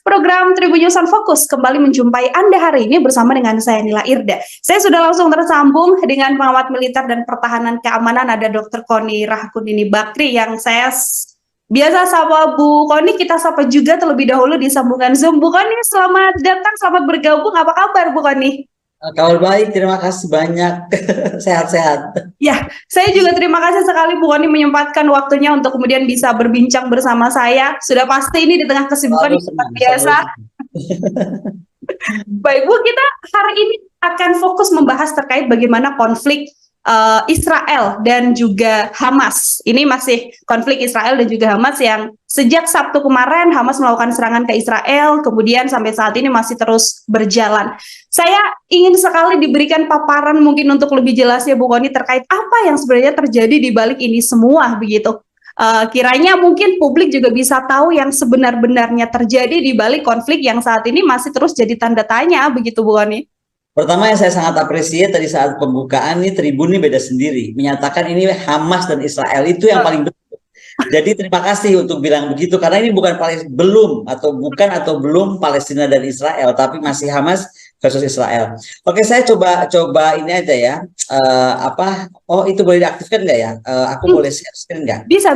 program Tribunnews on Focus kembali menjumpai Anda hari ini bersama dengan saya Nila Irda. Saya sudah langsung tersambung dengan pengamat militer dan pertahanan keamanan, ada Dr. Kony Rahakundini Bakri yang saya biasa sapa Bu Kony, kita sapa juga terlebih dahulu di sambungan Zoom. Bu Kony, selamat datang, selamat bergabung. Apa kabar Bu Kony? Kabar baik, terima kasih banyak. Sehat-sehat. Ya, saya juga terima kasih sekali Bu Kony menyempatkan waktunya untuk kemudian bisa berbincang bersama saya. Sudah pasti ini di tengah kesibukan yang luar biasa. Baik Bu, kita hari ini akan fokus membahas terkait bagaimana konflik Israel dan juga Hamas. Ini masih konflik Israel dan juga Hamas yang sejak Sabtu kemarin Hamas melakukan serangan ke Israel, kemudian sampai saat ini masih terus berjalan. Saya ingin sekali diberikan paparan mungkin untuk lebih jelasnya Bu Kony terkait apa yang sebenarnya terjadi di balik ini semua begitu. Kiranya mungkin publik juga bisa tahu yang sebenar-benarnya terjadi di balik konflik yang saat ini masih terus jadi tanda tanya begitu Bu Kony. Pertama yang saya sangat apresiasi tadi saat pembukaan nih Tribun ini beda sendiri, menyatakan ini Hamas dan Israel itu yang paling betul. Jadi terima kasih untuk bilang begitu karena ini bukan belum Palestina dan Israel, tapi masih Hamas versus Israel. Oke, saya coba ini aja ya. Oh itu boleh diaktifkan nggak ya? Aku boleh share screen nggak? Bisa.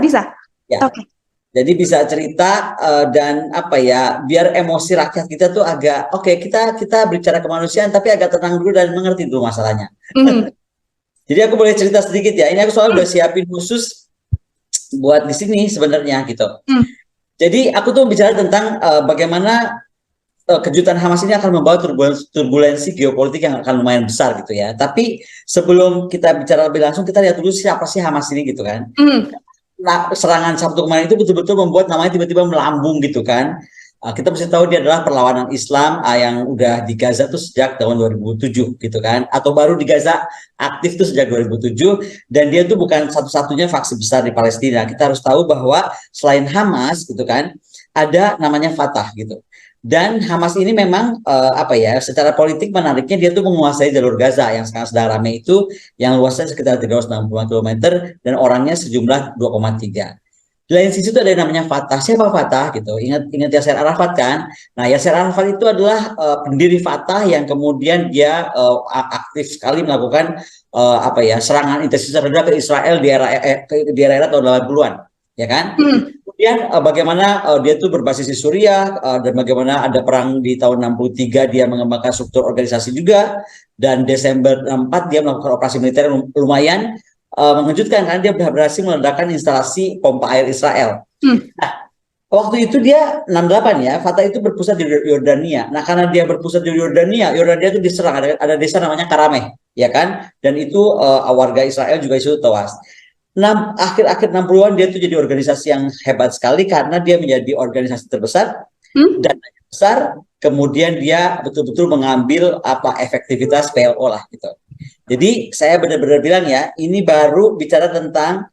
Ya. Oke. Jadi bisa cerita dan biar emosi rakyat kita tuh agak kita bicara kemanusiaan tapi agak tenang dulu dan mengerti dulu masalahnya. Jadi aku boleh cerita sedikit ya. Ini aku soalnya udah siapin khusus buat di sini sebenarnya gitu. Jadi aku tuh bicara tentang bagaimana kejutan Hamas ini akan membawa turbulensi geopolitik yang akan lumayan besar gitu ya. Tapi sebelum kita bicara lebih langsung, kita lihat dulu siapa sih Hamas ini gitu kan. Nah, serangan Sabtu kemarin itu betul-betul membuat namanya tiba-tiba melambung gitu kan. Kita mesti tahu dia adalah perlawanan Islam yang udah di Gaza tuh sejak tahun 2007 gitu kan, atau baru di Gaza aktif tuh sejak 2007, dan dia tuh bukan satu-satunya faksi besar di Palestina. Kita harus tahu bahwa selain Hamas gitu kan, ada namanya Fatah gitu. Dan Hamas ini memang secara politik menariknya dia tuh menguasai jalur Gaza yang sekarang sedang ramai itu, yang luasnya sekitar 360 km dan orangnya sejumlah 2,3. Di lain sisi itu ada yang namanya Fatah. Siapa Fatah gitu? Ingat Yasser Arafat kan? Nah, Yasser Arafat itu adalah pendiri Fatah yang kemudian dia aktif sekali melakukan serangan intensif terhadap ke Israel di era tahun 80-an, ya kan? Kemudian bagaimana dia tuh berbasis di Suriah dan bagaimana ada perang di tahun 63 dia mengembangkan struktur organisasi juga, dan Desember 64 dia melakukan operasi militer lumayan mengejutkan karena dia berhasil meledakkan instalasi pompa air Israel. Nah, waktu itu dia 68 ya, Fatah itu berpusat di Yordania. Nah, karena dia berpusat di Yordania itu diserang, ada desa namanya Karameh, ya kan? Dan itu warga Israel juga itu tewas. Akhir-akhir 60-an dia tuh jadi organisasi yang hebat sekali karena dia menjadi organisasi terbesar dan besar, kemudian dia betul-betul mengambil efektivitas PLO lah gitu. Jadi saya benar-benar bilang ya, ini baru bicara tentang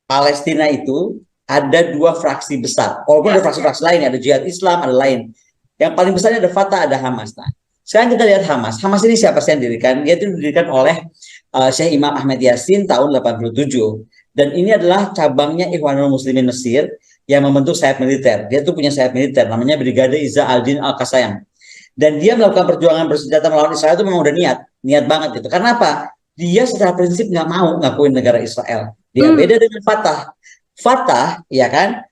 Palestina itu ada dua fraksi besar. Walaupun ada fraksi-fraksi lain, ada Jihad Islam, ada lain. Yang paling besarnya ada Fatah, ada Hamas. Nah, sekarang kita lihat Hamas. Hamas ini siapa sih yang didirikan? Dia itu didirikan oleh Syekh Imam Ahmed Yassin tahun 87. Dan ini adalah cabangnya Ikhwanul Muslimin Mesir yang membentuk sayap militer. Dia tuh punya sayap militer, namanya Brigade Izza al-Din al-Qassam. Dan dia melakukan perjuangan bersenjata melawan Israel itu memang udah niat banget gitu. Karena apa? Dia secara prinsip nggak mau ngakuin negara Israel. Dia beda dengan Fatah. Fatah, ya kan,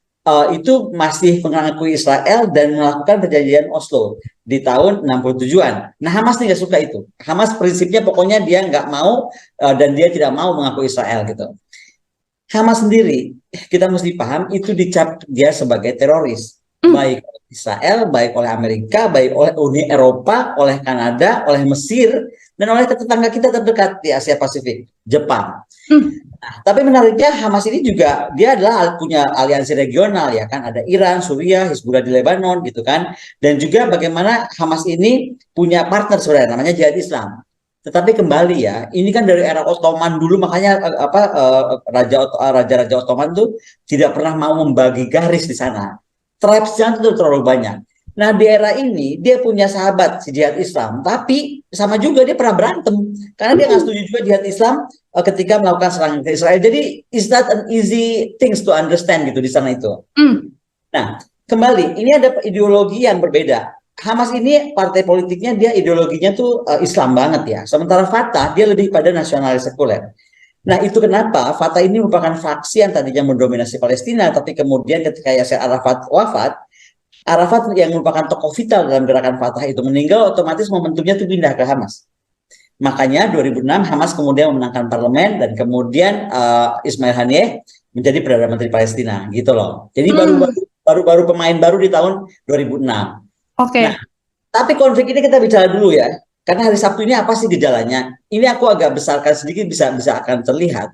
itu masih mengakui Israel dan melakukan perjanjian Oslo di tahun 67-an. Nah, Hamas nih nggak suka itu. Hamas prinsipnya pokoknya dia nggak mau dan dia tidak mau mengakui Israel gitu. Hamas sendiri, kita mesti paham, itu dicap dia sebagai teroris. Baik oleh Israel, baik oleh Amerika, baik oleh Uni Eropa, oleh Kanada, oleh Mesir, dan oleh tetangga kita terdekat di Asia Pasifik, Jepang. Nah, tapi menariknya Hamas ini juga dia adalah punya aliansi regional ya kan, ada Iran, Suriah, Hizbullah di Lebanon gitu kan, dan juga bagaimana Hamas ini punya partner sebenarnya namanya Jihad Islam. Tetapi kembali ya, ini kan dari era Ottoman dulu, makanya raja-raja Ottoman tuh tidak pernah mau membagi garis di sana. Tribes-nya itu terlalu banyak. Nah, di era ini dia punya sahabat si Jihad Islam, tapi sama juga dia pernah berantem karena dia nggak setuju juga Jihad Islam ketika melakukan serangan ke Israel. Jadi it's not an easy things to understand gitu di sana itu. Nah, kembali, ini ada ideologi yang berbeda. Hamas ini partai politiknya dia ideologinya tuh Islam banget ya. Sementara Fatah dia lebih pada nasionalis sekuler. Nah itu kenapa Fatah ini merupakan faksi yang tadinya mendominasi Palestina, tapi kemudian ketika Yasser Arafat wafat, Arafat yang merupakan tokoh vital dalam gerakan Fatah itu meninggal, otomatis momentumnya tuh pindah ke Hamas. Makanya 2006 Hamas kemudian memenangkan parlemen dan kemudian Ismail Haniyeh menjadi Perdana Menteri Palestina gitu loh. Jadi baru pemain baru di tahun 2006. Oke. Nah, tapi konflik ini kita bicara dulu ya. Karena hari Sabtu ini apa sih gejalanya? Ini aku agak besarkan sedikit bisa akan terlihat.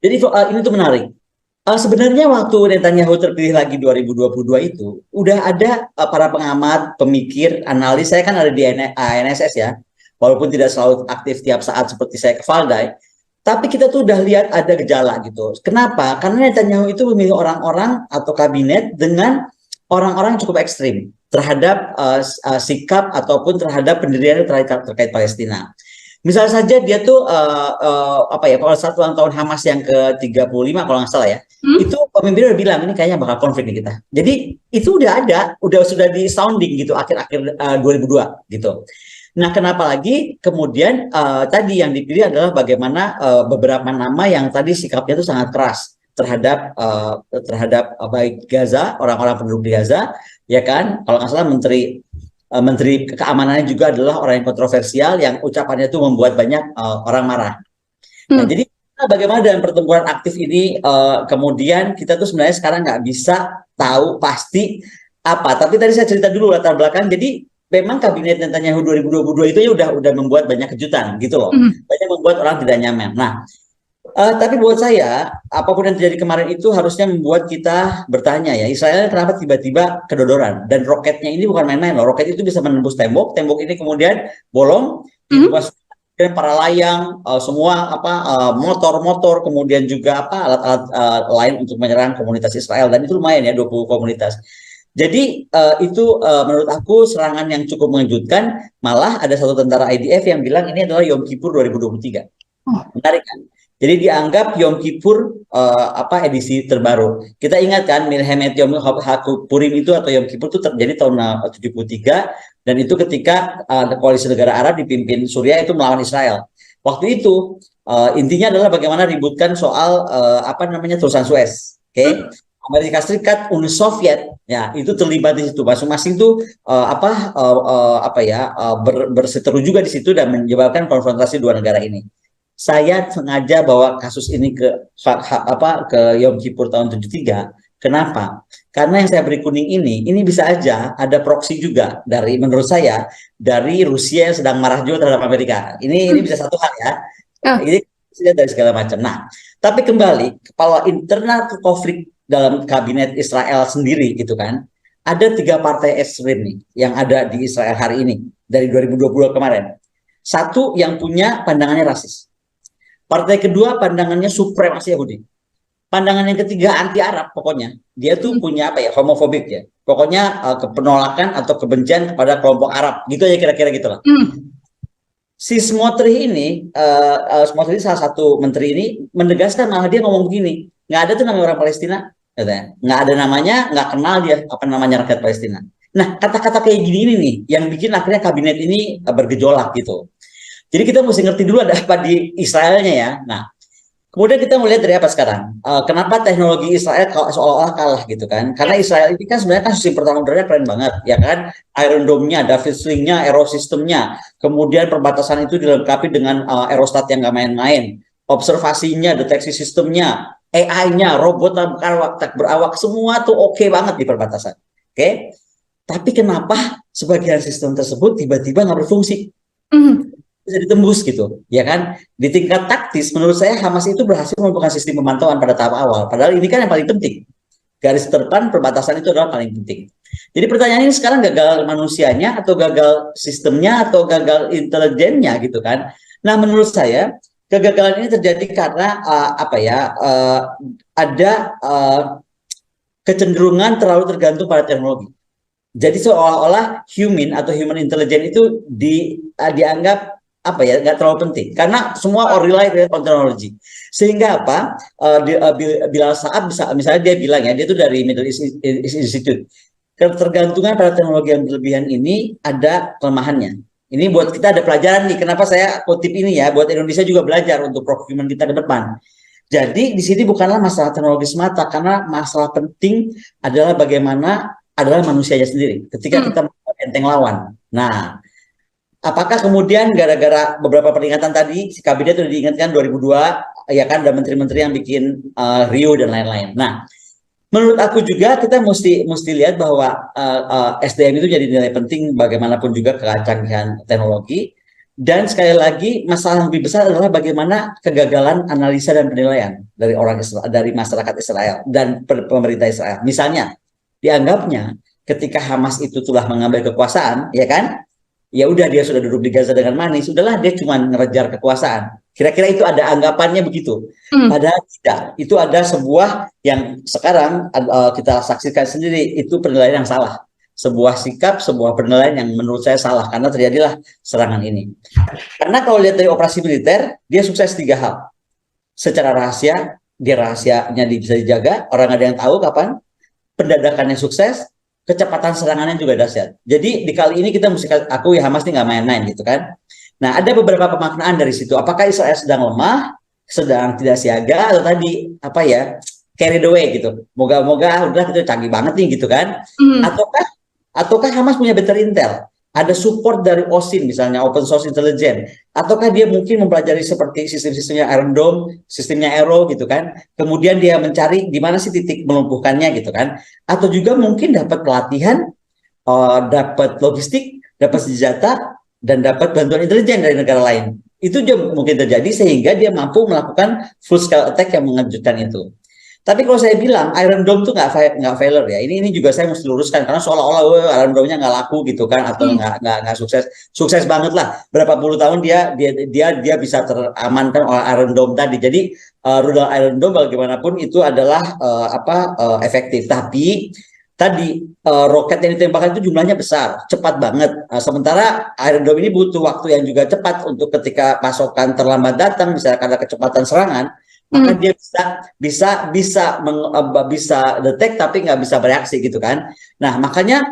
Jadi ini tuh menarik. Sebenarnya waktu Netanyahu terpilih lagi 2022 itu, udah ada para pengamat, pemikir, analis, saya kan ada di ANSS ya, walaupun tidak selalu aktif tiap saat seperti saya ke Valdai, tapi kita tuh udah lihat ada gejala gitu. Kenapa? Karena Netanyahu itu memilih orang-orang atau kabinet dengan orang-orang cukup ekstrim terhadap sikap ataupun terhadap pendirian terkait Palestina. Misal saja dia tuh apa ya, pada saat ulang tahun Hamas yang ke-35 kalau nggak salah ya, itu pemimpin udah bilang ini kayaknya bakal konflik nih kita. Jadi itu udah ada, sudah di sounding gitu akhir-akhir 2002 gitu. Nah, kenapa lagi kemudian tadi yang dipilih adalah bagaimana beberapa nama yang tadi sikapnya itu sangat keras terhadap baik Gaza, orang-orang penduduk di Gaza, ya kan? Kalau nggak salah Menteri Keamanannya juga adalah orang yang kontroversial yang ucapannya itu membuat banyak orang marah. Nah, jadi bagaimana dengan pertempuran aktif ini kemudian kita tuh sebenarnya sekarang nggak bisa tahu pasti apa. Tapi tadi saya cerita dulu latar belakang. Jadi memang kabinet Netanyahu 2022 itu ya udah membuat banyak kejutan gitu loh. Banyak membuat orang tidak nyaman. Nah, tapi buat saya, apapun yang terjadi kemarin itu harusnya membuat kita bertanya ya, Israel kenapa tiba-tiba kedodoran? Dan roketnya ini bukan main-main loh, roket itu bisa menembus tembok, tembok ini kemudian bolong, dan para layang, semua motor-motor, kemudian juga alat-alat lain untuk menyerang komunitas Israel, dan itu lumayan ya 20 komunitas. Jadi itu menurut aku serangan yang cukup mengejutkan, malah ada satu tentara IDF yang bilang ini adalah Yom Kippur 2023. Menarik kan? Jadi dianggap Yom Kippur edisi terbaru. Kita ingat kan Milhemet Yom Purim itu atau Yom Kippur itu terjadi tahun 73 dan itu ketika koalisi negara Arab dipimpin Suriah itu melawan Israel. Waktu itu intinya adalah bagaimana ributkan soal terusan Suez. Oke. Amerika Serikat, Uni Soviet, ya itu terlibat di situ. Masing-masing tuh berseteru juga di situ dan menyebabkan konfrontasi dua negara ini. Saya sengaja bawa kasus ini ke Yom Kippur tahun 73. Kenapa? Karena yang saya beri kuning ini bisa aja ada proksi juga menurut saya dari Rusia yang sedang marah juga terhadap Amerika. Ini bisa satu hal ya. Ini dari segala macam. Nah, tapi kembali kepala internal konflik dalam kabinet Israel sendiri gitu kan. Ada 3 partai ekstrem nih yang ada di Israel hari ini dari 2020 kemarin. Satu yang punya pandangannya rasis. Partai kedua pandangannya supremasi Yahudi. Pandangan yang ketiga anti Arab pokoknya. Dia tuh punya homofobik ya. Pokoknya penolakan atau kebencian kepada kelompok Arab. Gitu aja kira-kira gitulah. Si Smotrich ini, Smotrich salah satu menteri ini menegaskan malah dia ngomong begini, nggak ada tuh namanya orang Palestina, nggak ada namanya, nggak kenal dia apa namanya rakyat Palestina. Nah kata-kata kayak gini nih yang bikin akhirnya kabinet ini bergejolak gitu. Jadi kita mesti ngerti dulu ada apa di Israelnya ya. Nah, kemudian kita melihat dari apa sekarang? Kenapa teknologi Israel seolah-olah kalah gitu kan? Karena Israel ini kan sebenarnya kan sistem pertahanan udaranya keren banget, ya kan? Iron Dome-nya, David Sling-nya, Aerosystem-nya, kemudian perbatasan itu dilengkapi dengan aerostat yang nggak main-main, observasinya, deteksi sistemnya, AI-nya, robot tak berawak, semua tuh oke banget di perbatasan. Oke? Tapi kenapa sebagian sistem tersebut tiba-tiba nggak berfungsi? Bisa ditembus gitu, ya kan? Di tingkat taktis, menurut saya Hamas itu berhasil membuka sistem pemantauan pada tahap awal. Padahal ini kan yang paling penting. Garis terdepan perbatasan itu adalah paling penting. Jadi pertanyaan ini sekarang gagal manusianya atau gagal sistemnya atau gagal intelijennya gitu kan? Nah menurut saya kegagalan ini terjadi karena ada kecenderungan terlalu tergantung pada teknologi. Jadi seolah-olah human intelligence itu dianggap apa ya, nggak terlalu penting karena semua rely on teknologi. Sehingga apa? Bilal Saab bisa, misalnya dia bilang ya, dia itu dari Middle East Institute. Ketergantungan pada teknologi yang berlebihan ini ada kelemahannya. Ini buat kita ada pelajaran nih. Kenapa saya kutip ini ya? Buat Indonesia juga belajar untuk procurement kita ke depan. Jadi di sini bukanlah masalah teknologi semata, karena masalah penting adalah bagaimana adalah manusianya sendiri. Ketika kita enteng lawan. Nah, apakah kemudian gara-gara beberapa peringatan tadi, si kabinet sudah diingatkan 2002, ya kan, ada menteri-menteri yang bikin Rio dan lain-lain. Nah, menurut aku juga kita mesti lihat bahwa SDM itu jadi nilai penting bagaimanapun juga kecanggihan teknologi. Dan sekali lagi masalah yang lebih besar adalah bagaimana kegagalan analisa dan penilaian dari orang Israel, dari masyarakat Israel dan pemerintah Israel. Misalnya, dianggapnya ketika Hamas itu telah mengambil kekuasaan, ya kan? Ya udah, dia sudah duduk di Gaza dengan manis, sudahlah dia cuma ngejar kekuasaan. Kira-kira itu ada anggapannya begitu. Padahal tidak. Itu ada sebuah yang sekarang kita saksikan sendiri, itu penilaian yang salah. Sebuah sikap, sebuah penilaian yang menurut saya salah karena terjadilah serangan ini. Karena kalau lihat dari operasi militer, dia sukses 3 hal. Secara rahasia, dia rahasianya bisa dijaga, orang ada yang tahu kapan. Pendadakannya sukses, kecepatan serangannya juga dahsyat. Jadi di kali ini kita mesti akui Hamas ini nggak main-main gitu kan. Nah, ada beberapa pemaknaan dari situ. Apakah Israel sedang lemah, sedang tidak siaga, atau tadi apa ya, carried away gitu. Moga-moga udah kita canggih banget nih gitu kan. Ataukah Hamas punya better intel? Ada support dari OSINT misalnya, Open Source Intelligence. Ataukah dia mungkin mempelajari seperti sistem-sistemnya Iron Dome, sistemnya Arrow gitu kan. Kemudian dia mencari di mana sih titik melumpuhkannya gitu kan. Atau juga mungkin dapat pelatihan, dapat logistik, dapat senjata, dan dapat bantuan intelijen dari negara lain. Itu juga mungkin terjadi sehingga dia mampu melakukan full scale attack yang mengejutkan itu. Tapi kalau saya bilang Iron Dome tuh nggak failure ya. Ini juga saya mesti luruskan karena seolah-olah Iron Dome-nya nggak laku gitu kan, atau nggak sukses banget lah. Berapa puluh tahun dia bisa teramankan oleh Iron Dome tadi. Jadi rudal Iron Dome bagaimanapun itu adalah efektif. Tapi tadi roket yang ditembakkan itu jumlahnya besar, cepat banget. Sementara Iron Dome ini butuh waktu yang juga cepat untuk ketika pasokan terlambat datang, misalnya karena kecepatan serangan. Maka dia bisa detect tapi nggak bisa bereaksi gitu kan. Nah, makanya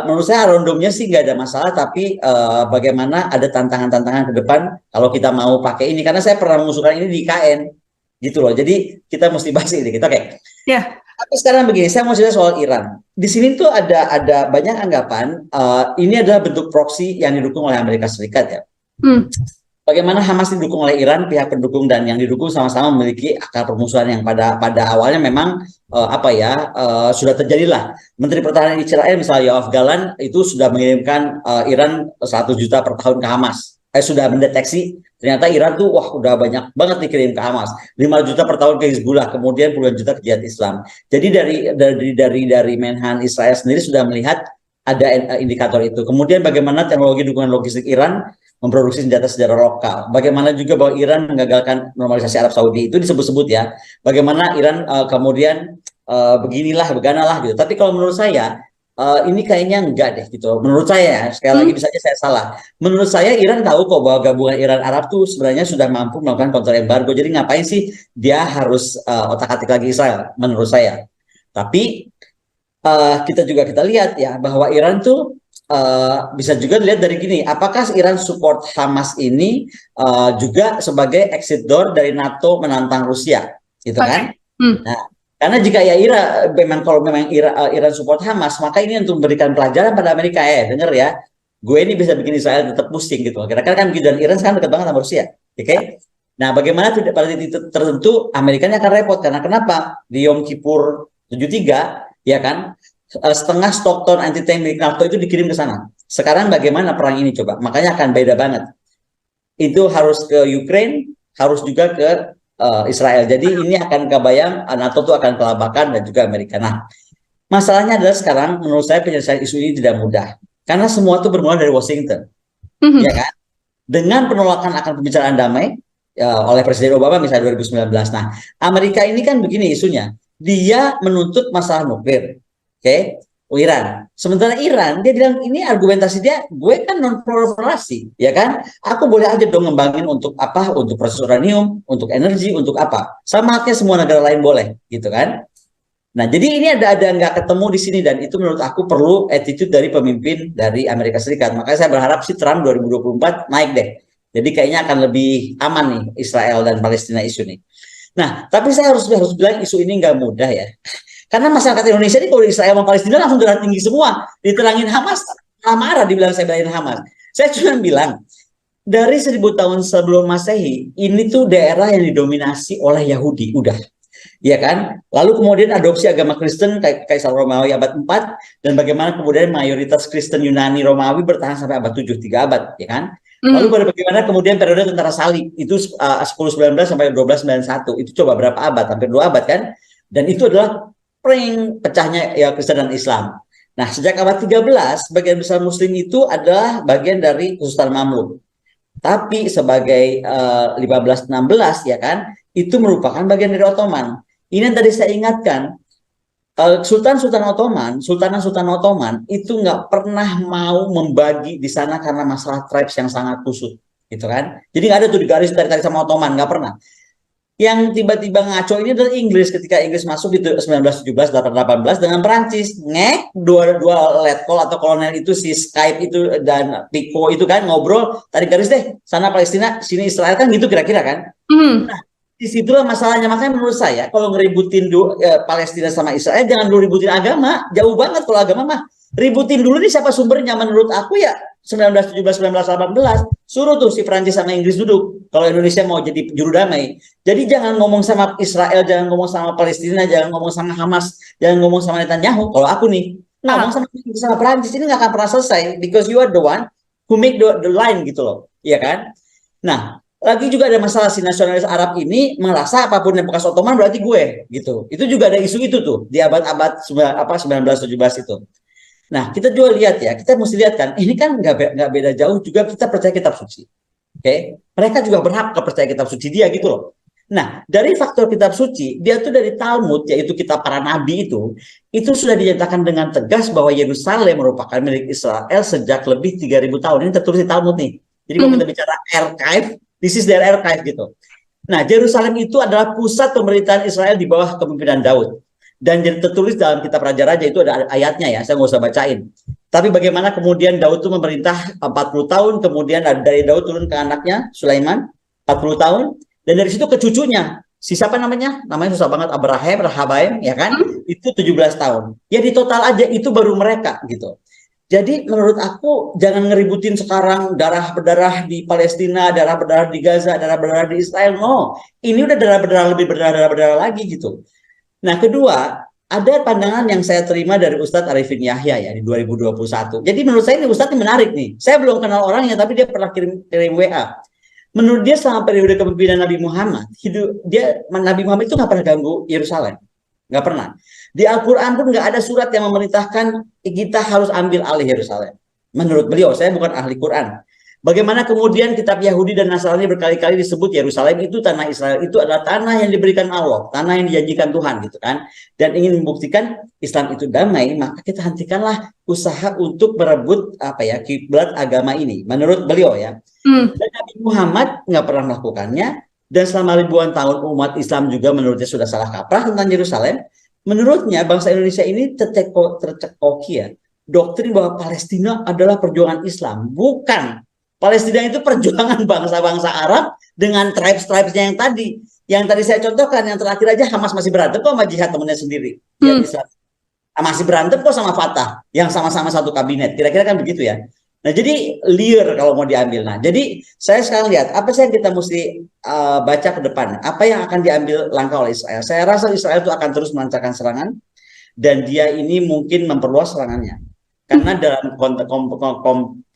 menurut saya Iron-Dome-nya sih nggak ada masalah, tapi bagaimana ada tantangan-tantangan ke depan kalau kita mau pakai ini, karena saya pernah mengusulkan ini di IKN gitu loh. Jadi kita mesti bahas ini gitu. Oke. Ya. Tapi sekarang begini, saya mau cerita soal Iran. Di sini tuh ada banyak anggapan ini adalah bentuk proksi yang didukung oleh Amerika Serikat ya. Bagaimana Hamas didukung oleh Iran, pihak pendukung dan yang didukung sama-sama memiliki akar permusuhan yang pada awalnya memang sudah terjadilah. Menteri Pertahanan Israel misalnya Yoav Galan itu sudah mengirimkan Iran 100 juta per tahun ke Hamas. Sudah mendeteksi ternyata Iran tuh udah banyak banget dikirim ke Hamas. 5 juta per tahun ke Hizbullah, kemudian puluhan juta ke Jihad Islam. Jadi dari Menhan Israel sendiri sudah melihat ada indikator itu. Kemudian bagaimana teknologi dukungan logistik Iran memproduksi senjata secara lokal. Bagaimana juga bahwa Iran menggagalkan normalisasi Arab Saudi, itu disebut-sebut ya. Bagaimana Iran kemudian beganalah gitu. Tapi kalau menurut saya ini kayaknya enggak deh gitu. Menurut saya, sekali lagi bisa aja saya salah. Menurut saya Iran tahu kok bahwa gabungan Iran Arab tuh sebenarnya sudah mampu melakukan counter embargo. Jadi ngapain sih dia harus otak-atik lagi Israel? Menurut saya. Tapi kita lihat ya bahwa Iran tuh bisa juga dilihat dari gini, apakah Iran support Hamas ini juga sebagai exit door dari NATO menantang Rusia, gitu kan? Nah, karena jika ya kalau memang Iran support Hamas, maka ini untuk memberikan pelajaran pada Amerika, denger ya, gue ini bisa bikin Israel tetap pusing gitu. Kira-kira kan begitu, dan Iran sekarang dekat banget sama Rusia, oke? Okay? Nah, bagaimana pada titik tertentu Amerikanya akan repot, karena kenapa? Di Yom Kippur 73, ya kan? Setengah Stockton anti-tank milik NATO itu dikirim ke sana. Sekarang bagaimana perang ini coba? Makanya akan beda banget. Itu harus ke Ukraine, harus juga ke Israel. Jadi ini akan kebayang NATO itu akan kelabakan dan juga Amerika. Nah, masalahnya adalah sekarang menurut saya penyelesaian isu ini tidak mudah. Karena semua itu bermula dari Washington. Ya kan? Dengan penolakan akan pembicaraan damai oleh Presiden Obama misalnya 2019. Nah, Amerika ini kan begini isunya. Dia menuntut masalah nuklir. Oke, Iran. Sementara Iran, dia bilang ini argumentasi dia, gue kan non proliferasi, ya kan? Aku boleh aja dong ngembangin untuk apa? Untuk proses uranium, untuk energi, untuk apa? Sama halnya semua negara lain boleh, gitu kan? Nah, jadi ini ada nggak ketemu di sini dan itu menurut aku perlu attitude dari pemimpin dari Amerika Serikat. Makanya saya berharap sih Trump 2024 naik deh. Jadi kayaknya akan lebih aman nih Israel dan Palestina isu nih. Nah, tapi saya harus bilang isu ini nggak mudah ya. Karena masyarakat Indonesia ini kalau Israel sama Palestina langsung darah tinggi semua. Diterangin Hamas, marah dibilang saya belain Hamas. Saya cuma bilang, dari 1000 tahun sebelum Masehi, ini tuh daerah yang didominasi oleh Yahudi, udah. Ya kan? Lalu kemudian adopsi agama Kristen Kaisar Romawi abad 4 dan bagaimana kemudian mayoritas Kristen Yunani Romawi bertahan sampai abad 7, 3 abad, ya kan? Lalu bagaimana kemudian periode tentara salib itu 1019 sampai 1291 itu coba berapa abad? Hampir 2 abad kan? Dan itu adalah pecahnya ya Kristen dan Islam. Nah, sejak abad 13 sebagian besar muslim itu adalah bagian dari Sultan Mamluk. Tapi sebagai 1516 ya kan, itu merupakan bagian dari Ottoman. Ini yang tadi saya ingatkan, Sultan-Sultan Ottoman, Sultan Ottoman itu nggak pernah mau membagi di sana karena masalah tribes yang sangat kusut, gitu kan? Jadi nggak ada tuh di garis tarik sama Ottoman, nggak pernah. Yang tiba-tiba ngaco ini adalah Inggris ketika Inggris masuk di 1917, 1818 dengan Perancis. Dua letkol atau kolonel itu si Skype itu dan Pico itu kan ngobrol tarik garis deh sana Palestina sini Israel kan gitu kira-kira kan. Nah, disitulah masalahnya. Makanya menurut saya kalau ngeributin Palestina sama Israel jangan dulu ributin agama, jauh banget. Kalau agama mah ributin dulu nih siapa sumbernya. Menurut aku ya 1917, 1918 suruh tuh si Prancis sama Inggris duduk kalau Indonesia mau jadi juru damai. Jadi jangan ngomong sama Israel, jangan ngomong sama Palestina, jangan ngomong sama Hamas, jangan ngomong sama Netanyahu. Kalau aku nih ngomong sama Prancis ini nggak akan pernah selesai because you are the one who make the line gitu loh, iya kan? Nah, lagi juga ada masalah si nasionalis Arab ini merasa apapun yang bekas Ottoman berarti gue gitu. Itu juga ada isu itu tuh di abad-abad 1917 itu. Nah, kita juga lihat ya, kita mesti lihat kan, ini kan nggak beda jauh juga kita percaya kitab suci. Oke, mereka juga berhak percaya kitab suci dia gitu loh. Nah, dari faktor kitab suci, dia tuh dari Talmud, yaitu kitab para nabi itu sudah dinyatakan dengan tegas bahwa Yerusalem merupakan milik Israel sejak lebih 3000 tahun. Ini tertulis di Talmud nih. Jadi kalau kita bicara archive, this is their archive gitu. Nah, Yerusalem itu adalah pusat pemerintahan Israel di bawah kepemimpinan Daud. Dan jadi tertulis dalam kitab Raja-Raja itu ada ayatnya ya, saya nggak usah bacain. Tapi bagaimana kemudian Daud itu memerintah 40 tahun, kemudian dari Daud turun ke anaknya Sulaiman 40 tahun, dan dari situ ke cucunya. Si siapa namanya? Namanya susah banget, Rahabaim, ya kan? Itu 17 tahun. Ya di total aja itu baru mereka gitu. Jadi menurut aku jangan ngeributin sekarang darah berdarah di Palestina, darah berdarah di Gaza, darah berdarah di Israel. No, ini udah darah berdarah lebih berdarah lagi gitu. Nah, kedua, ada pandangan yang saya terima dari Ustadz Arifin Yahya ya di 2021. Jadi menurut saya ini Ustadz ini menarik nih. Saya belum kenal orangnya tapi dia pernah kirim WA. Menurut dia selama periode kepemimpinan Nabi Muhammad, Nabi Muhammad itu nggak pernah ganggu Yerusalem. Nggak pernah. Di Al-Quran pun nggak ada surat yang memerintahkan kita harus ambil alih Yerusalem. Menurut beliau, saya bukan ahli Quran. Bagaimana kemudian kitab Yahudi dan Nasrani berkali-kali disebut Yerusalem itu tanah Israel, itu adalah tanah yang diberikan Allah, tanah yang dijanjikan Tuhan gitu kan. Dan ingin membuktikan Islam itu damai, maka kita hentikanlah usaha untuk merebut kiblat agama ini. Menurut beliau ya. Dan Nabi Muhammad nggak pernah melakukannya, dan selama ribuan tahun umat Islam juga menurutnya sudah salah kaprah tentang Yerusalem. Menurutnya bangsa Indonesia ini tercekoki ya doktrin bahwa Palestina adalah perjuangan Islam. Bukan. Palestina itu perjuangan bangsa-bangsa Arab dengan tribes-tribesnya yang tadi. Yang tadi saya contohkan, yang terakhir aja Hamas masih berantem kok sama jihad temennya sendiri. Masih berantem kok sama Fatah, yang sama-sama satu kabinet. Kira-kira kan begitu ya. Nah, jadi liar kalau mau diambil. Nah, jadi saya sekarang lihat, apa sih yang kita mesti baca ke depan? Apa yang akan diambil langkah oleh Israel? Saya rasa Israel itu akan terus melancarkan serangan, dan dia ini mungkin memperluas serangannya. Karena dalam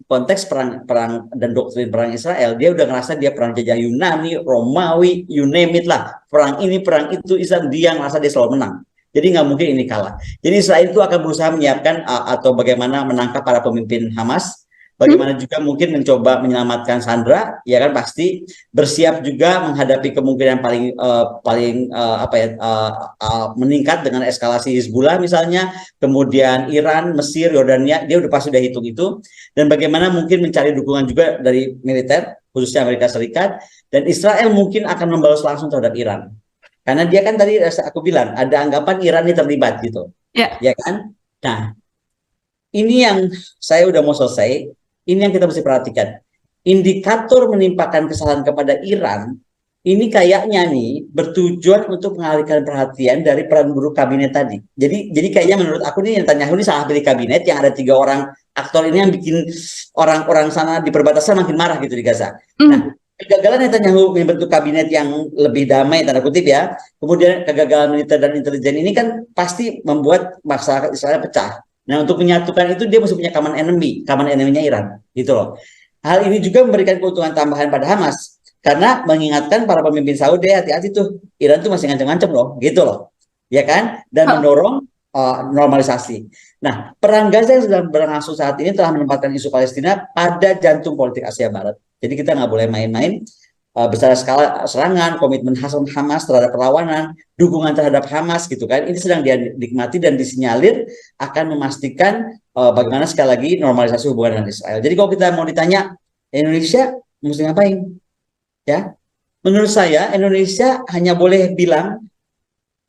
konteks perang dan doktrin perang Israel, dia udah ngerasa dia perang jajah Yunani, Romawi, you name it lah. Perang ini, perang itu, Islam dia ngerasa dia selalu menang. Jadi nggak mungkin ini kalah. Jadi Israel itu akan berusaha menyiapkan atau bagaimana menangkap para pemimpin Hamas bagaimana juga mungkin mencoba menyelamatkan Sandra, ya kan, pasti bersiap juga menghadapi kemungkinan paling meningkat dengan eskalasi Hizbullah misalnya, kemudian Iran, Mesir, Yordania, dia udah pasti udah hitung itu, dan bagaimana mungkin mencari dukungan juga dari militer, khususnya Amerika Serikat, dan Israel mungkin akan membalas langsung terhadap Iran. Karena dia kan tadi aku bilang ada anggapan Iran ini terlibat gitu, Ya. ya kan? Nah, ini yang saya udah mau selesai. Ini yang kita mesti perhatikan. Indikator menimpakan kesalahan kepada Iran ini kayaknya nih bertujuan untuk mengalihkan perhatian dari peran buruk kabinet tadi. Jadi kayaknya menurut aku nih Netanyahu ini salah pilih kabinet yang ada 3 orang aktor ini yang bikin orang-orang sana di perbatasan makin marah gitu di Gaza. Nah, kegagalan Netanyahu membentuk kabinet yang lebih damai tanda kutip ya, kemudian kegagalan militer dan intelijen ini kan pasti membuat masyarakat Israel pecah. Nah, untuk menyatukan itu dia mesti punya common enemy-nya Iran, gitu loh. Hal ini juga memberikan keuntungan tambahan pada Hamas karena mengingatkan para pemimpin Saudi, hati-hati tuh, Iran tuh masih ngancam-ngancam loh, gitu loh, ya kan? Dan mendorong normalisasi. Nah, perang Gaza yang sedang berlangsung saat ini telah menempatkan isu Palestina pada jantung politik Asia Barat. Jadi kita nggak boleh main-main besar skala serangan, komitmen Hamas terhadap perlawanan, dukungan terhadap Hamas gitu kan. Ini sedang dinikmati dan disinyalir akan memastikan bagaimana sekali lagi normalisasi hubungan dengan Israel. Jadi kalau kita mau ditanya Indonesia mesti ngapain? Ya, menurut saya Indonesia hanya boleh bilang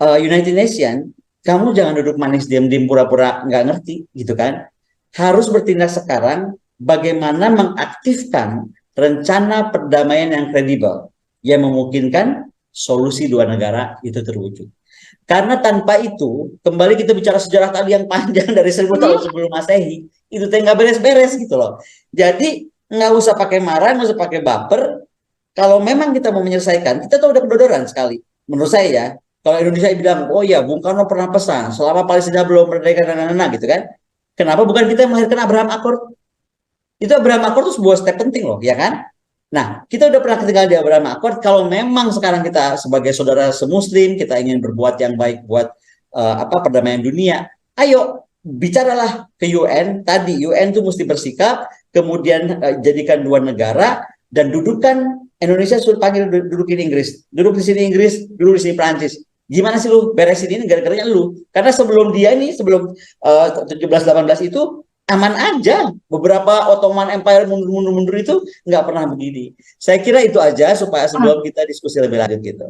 United Nation, kamu jangan duduk manis diam-diam pura-pura nggak ngerti gitu kan. Harus bertindak sekarang bagaimana mengaktifkan rencana perdamaian yang kredibel yang memungkinkan solusi 2 negara itu terwujud. Karena tanpa itu, kembali kita bicara sejarah tadi yang panjang dari 1000 tahun sebelum Masehi, itu nggak beres-beres gitu loh. Jadi nggak usah pakai marah, nggak usah pakai baper. Kalau memang kita mau menyelesaikan, kita tuh udah kedodoran sekali. Menurut saya ya, kalau Indonesia bilang, oh ya, Bung Karno pernah pesan, selama Palestina belum merdeka dan gitu kan, kenapa bukan kita yang melahirkan Abraham Accord? Itu Abraham Accord itu sebuah step penting loh, ya kan? Nah, kita udah pernah tinggal di Abraham Accord. Kalau memang sekarang kita sebagai saudara semuslim, kita ingin berbuat yang baik buat perdamaian dunia, ayo bicaralah ke UN. Tadi UN tuh mesti bersikap, kemudian jadikan 2 negara dan dudukan Indonesia suruh panggil dudukin Inggris, duduk di sini Inggris, duduk di sini Prancis. Gimana sih lu beresin ini gara-garanya lu? Karena sebelum dia nih, sebelum 17-18 itu aman aja. Beberapa Ottoman Empire mundur-mundur itu nggak pernah begini. Saya kira itu aja supaya sebelum kita diskusi lebih lanjut gitu.